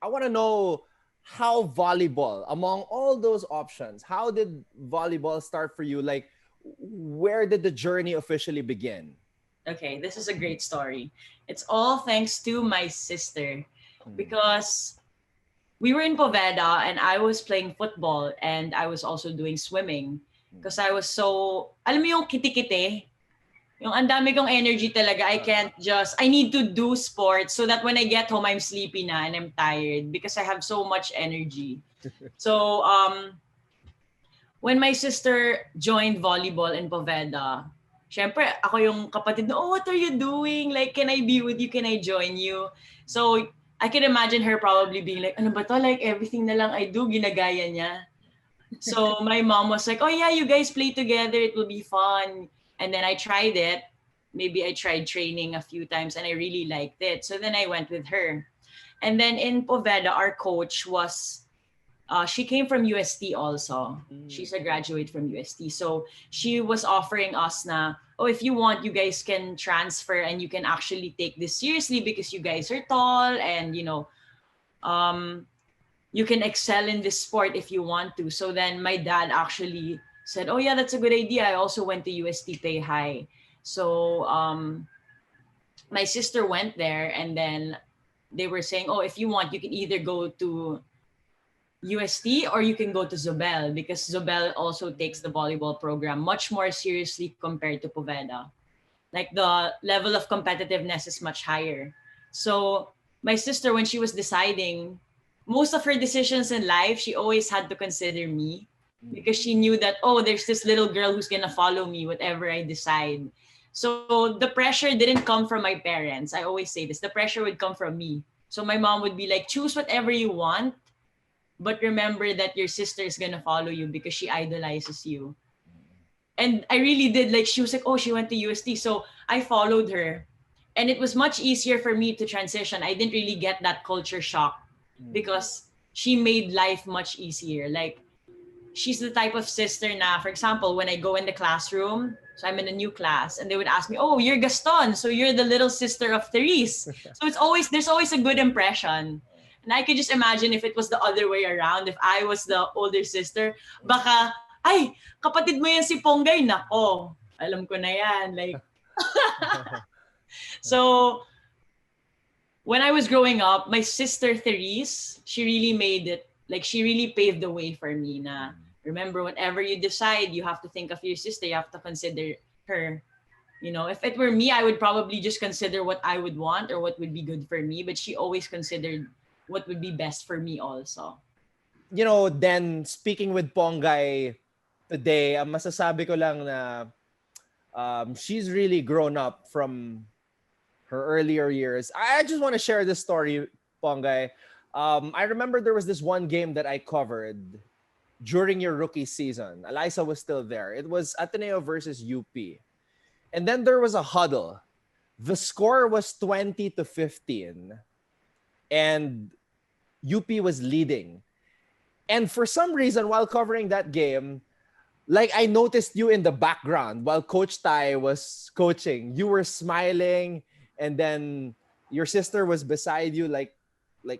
I want to know how volleyball, among all those options, how did volleyball start for you? Like, where did the journey officially begin? Okay, this is a great story. It's all thanks to my sister Hmm. because we were in Poveda and I was playing football and I was also doing swimming because I was so, alam mo yung kiti-kiti? Yung ang dami kong energy talaga. I need to do sports so that when I get home, I'm sleepy na and I'm tired because I have so much energy. So, when my sister joined volleyball in Poveda, syempre, ako yung kapatid na, oh, what are you doing? Like, can I be with you? Can I join you? So, I can imagine her probably being like, ano ba to? Like, everything na lang I do, ginagaya niya. So, my mom was like, oh yeah, you guys play together. It will be fun. And then I tried it. Maybe I tried training a few times and I really liked it. So then I went with her. And then in Poveda, our coach was she came from UST also. Mm. She's a graduate from UST. So she was offering us na, oh, if you want, you guys can transfer and you can actually take this seriously because you guys are tall and, um, you can excel in this sport if you want to. So then my dad actually said, oh, yeah, that's a good idea. I also went to UST Pay High. So my sister went there and then they were saying, oh, if you want, you can either go to UST or you can go to Zobel because Zobel also takes the volleyball program much more seriously compared to Poveda. Like the level of competitiveness is much higher. So my sister, when she was deciding, most of her decisions in life, she always had to consider me Mm. because she knew that, oh, there's this little girl who's gonna follow me whatever I decide. So the pressure didn't come from my parents. I always say this. The pressure would come from me. So my mom would be like, choose whatever you want, but remember that your sister is gonna follow you because she idolizes you. And I really did. Like, she was like, oh, she went to UST. So I followed her. And it was much easier for me to transition. I didn't really get that culture shock Mm. because she made life much easier. Like, she's the type of sister na, for example, when I go in the classroom, so I'm in a new class, and they would ask me, oh, you're Gaston, so you're the little sister of Therese. So there's always a good impression. And I could just imagine if it was the other way around, if I was the older sister, baka, ay, kapatid mo yan si Ponggay, nako, alam ko na yan. Like, so when I was growing up, my sister Therese, she really made it, like she really paved the way for me na remember whatever you decide, you have to think of your sister, you have to consider her. You know, if it were me, I would probably just consider what I would want or what would be good for me, but she always considered what would be best for me also. Then speaking with Ponggay today, ang masasabi ko lang na she's really grown up from her earlier years. I just want to share this story, Ponggay. I remember there was this one game that I covered during your rookie season. Eliza was still there. It was Ateneo versus UP. And then there was a huddle. The score was 20-15 and UP was leading. And for some reason, while covering that game, like I noticed you in the background while Coach Tai was coaching. You were smiling, and then your sister was beside you, like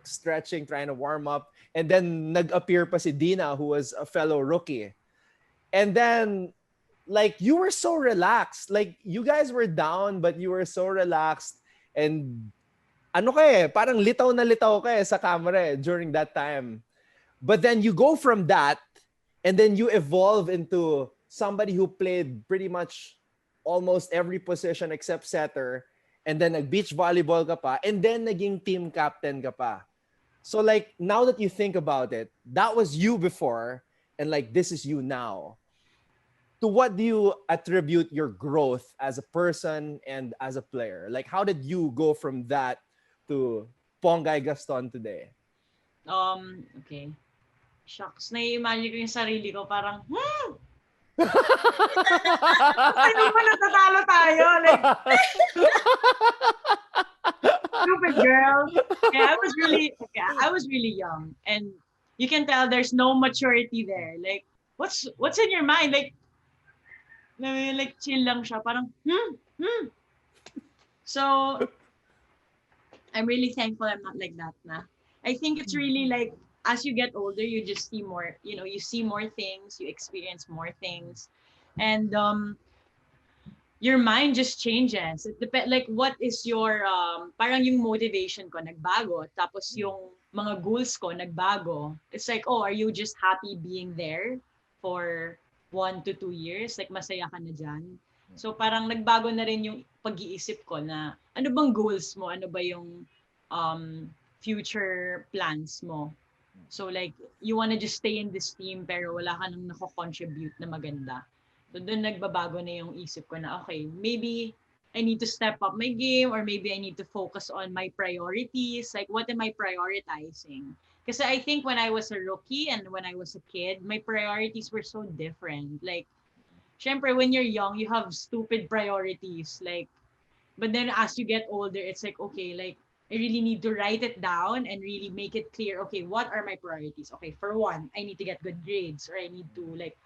stretching, trying to warm up. And then nag-appear pa si Dina, who was a fellow rookie. And then like you were so relaxed. Like you guys were down, but you were so relaxed. And ano ka parang litaw na litaw ka sa camera during that time. But then you go from that and then you evolve into somebody who played pretty much almost every position except setter, and then nag-beach volleyball ka pa, and then naging team captain ka pa. So like now that you think about it, that was you before and like this is you now. To what do you attribute your growth as a person and as a player? Like how did you go from that to Ponggay Gaston today? Okay. Shucks, nai-imagine ko yung sarili ko parang, basta hindi pa natatalo tayo. Like, stupid girl. Yeah, I was really young, and you can tell there's no maturity there. Like, what's in your mind? Like chill lang siya, parang So I'm really thankful I'm not like that na. I think it's really like, as you get older, you just see more, you see more things, you experience more things. And your mind just changes. It depends, like, what is your, parang yung motivation ko, nagbago. Tapos yung mga goals ko, nagbago. It's like, oh, are you just happy being there for 1 to 2 years? Like, masaya ka na dyan. So, parang nagbago na rin yung pag-iisip ko na, ano bang goals mo? Ano ba yung future plans mo? So, like, you wanna just stay in this team pero wala ka nang nako-contribute na maganda. So, doon nagbabago na yung isip ko na, okay, maybe I need to step up my game, or maybe I need to focus on my priorities. Like, what am I prioritizing? Kasi I think when I was a rookie and when I was a kid, my priorities were so different. Like, syempre, when you're young, you have stupid priorities. Like, but then as you get older, it's like, okay, like, I really need to write it down and really make it clear, okay, what are my priorities? Okay, for one, I need to get good grades, or I need to, like,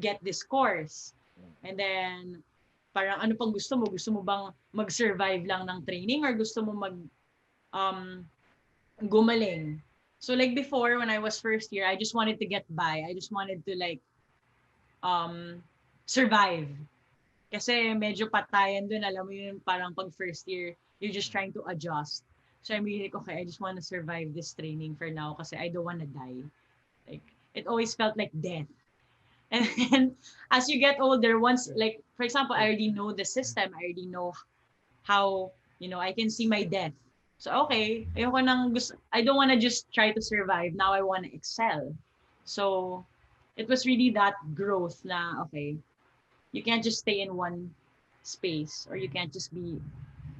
get this course. And then, parang ano pang gusto mo? Gusto mo bang mag-survive lang ng training, or gusto mo gumaling? So, like, before, when I was first year, I just wanted to get by. I just wanted to, like, survive. Kasi medyo patayan dun, alam mo yun, parang pag first year, you're just trying to adjust. So I'm really like, okay, I just want to survive this training for now kasi I don't want to die. Like, it always felt like death. And then, as you get older, once, like, for example, I already know the system, I already know how, I can see my death. So, okay, I don't want to just try to survive. Now I want to excel. So, it was really that growth na, okay, you can't just stay in one space, or you can't just be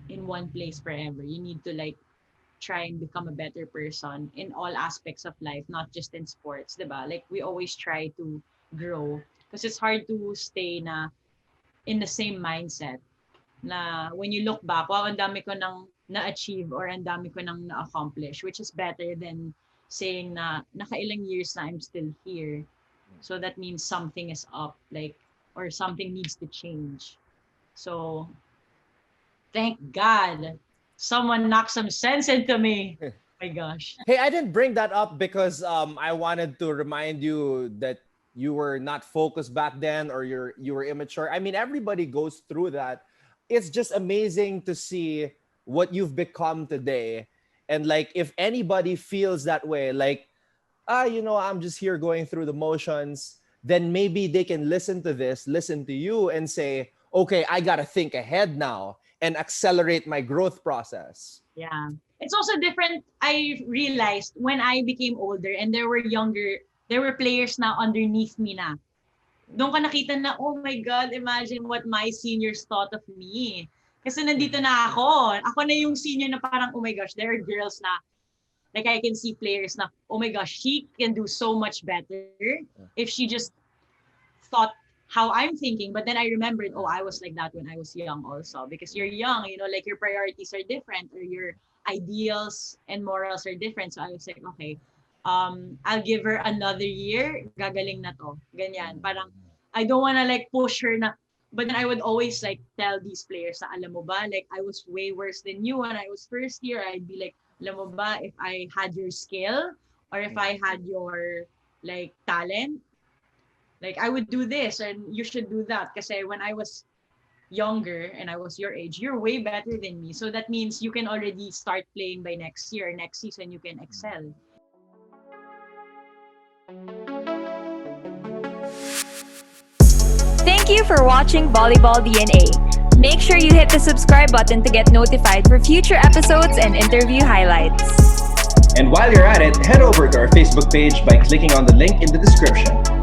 in one place forever. You need to, like, try and become a better person in all aspects of life, not just in sports, diba? Like, we always try to grow because it's hard to stay in the same mindset na when you look back, wow, ang dami ko nang na-achieve or ang dami ko nang na-accomplish, which is better than saying na nakailang years na I'm still here. So that means something is up, like, or something needs to change. So thank God someone knocked some sense into me. Oh my gosh. Hey, I didn't bring that up because I wanted to remind you that you were not focused back then, or you were immature. I mean, everybody goes through that. It's just amazing to see what you've become today. And, like, if anybody feels that way, like, I'm just here going through the motions, then maybe they can listen to you and say, okay, I got to think ahead now and accelerate my growth process. Yeah. It's also different. I realized when I became older and there were players na underneath me na. Doon ka nakita na, oh my God, imagine what my seniors thought of me. Kasi nandito na ako. Ako na yung senior na parang, oh my gosh, there are girls na, like, I can see players na, oh my gosh, she can do so much better if she just thought how I'm thinking. But then I remembered, oh, I was like that when I was young also. Because you're young, like, your priorities are different, or your ideals and morals are different. So I was like, okay, I'll give her another year, gagaling na to. Ganyan. Parang, I don't wanna, like, push her na, but then I would always, like, tell these players na, alam mo ba, like, I was way worse than you when I was first year. I'd be like, alam mo ba, if I had your skill, or if I had your, like, talent, like, I would do this, and you should do that. Kasi when I was younger and I was your age, you're way better than me. So that means you can already start playing by next year. Next season, you can excel. Thank you for watching Volleyball DNA. Make sure you hit the subscribe button to get notified for future episodes and interview highlights. And while you're at it, head over to our Facebook page by clicking on the link in the description.